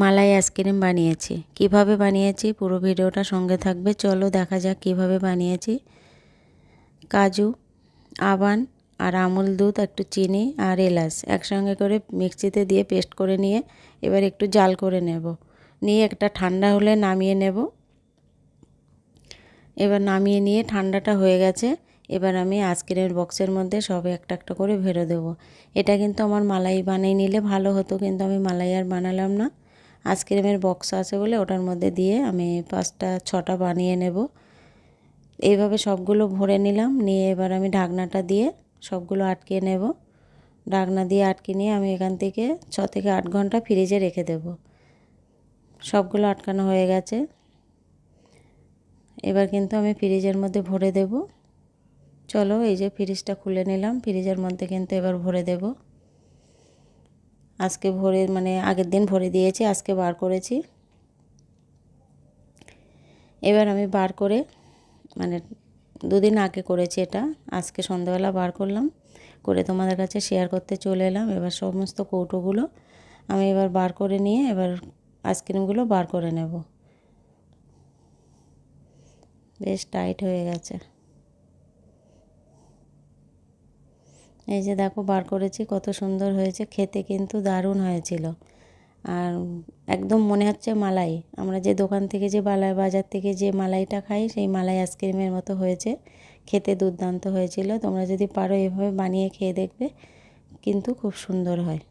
মালাই ice cream বানিয়েছি। কিভাবে বানিয়েছি পুরো ভিডিওটা সঙ্গে থাকবে। চলো দেখা যাক কিভাবে বানিয়েছি। কাজু, আবান আর আমুল দুধ, একটু চিনি আর এলাচ একসঙ্গে করে মিক্সিতে দিয়ে পেস্ট করে নিয়ে এবার একটু জাল করে নেব। নিয়ে একটা ঠান্ডা হলে নামিয়ে নেব। এবার নামিয়ে নিয়ে ঠান্ডাটা হয়ে গেছে। এবার আমি আইসক্রিমের বক্সের মধ্যে সব একটা একটা করে ভরে দেবো। এটা কিন্তু আমার মালাই বানিয়ে নিলে ভালো হতো, কিন্তু আমি মালাই আর বানালাম না। আইসক্রিমের বক্স আছে বলে ওটার মধ্যে দিয়ে আমি 5টা 6টা বানিয়ে নেব। এইভাবে সবগুলো ভরে নিলাম। নিয়ে এবার আমি ঢাকনাটা দিয়ে সবগুলো আটকে নেব। ঢাকনা দিয়ে আটকে নিয়ে আমি এখান থেকে 6 থেকে 8 ঘন্টা ফ্রিজে রেখে দেব। সবগুলো আটকানো হয়ে গেছে। এবার কিন্তু আমি ফ্রিজের মধ্যে ভরে দেব। চলো এই যে ফ্রিজটা খুলে নিলাম। ফ্রিজের মধ্যে কিন্তু এবার ভরে দেব। আজকে ভরে আগের দিন ভরে দিয়েছি, আজকে বার করেছি। এবার আমি বার করে 2 দিন আগে করেছি এটা, আজকে সন্ধ্যাবেলা বার করলাম, করে তোমাদের কাছে শেয়ার করতে চলে এলাম। এবার সমস্ত কৌটোগুলো আমি এবার বার করে নিয়ে এবার আইসক্রিমগুলো বার করে নেব। বেশ টাইট হয়ে গেছে। এই যে দেখো বার করেছি, কত সুন্দর হয়েছে, খেতে কিন্তু দারুণ হয়েছিল। আর একদম মনে হচ্ছে মালাই, আমরা যে দোকান থেকে যে বাজার থেকে যে মালাইটা খাই সেই মালাই আইসক্রিমের মতো হয়েছে। খেতে দুর্দান্ত হয়েছিল। তোমরা যদি পারো এভাবে বানিয়ে খেয়ে দেখবে, কিন্তু খুব সুন্দর হয়।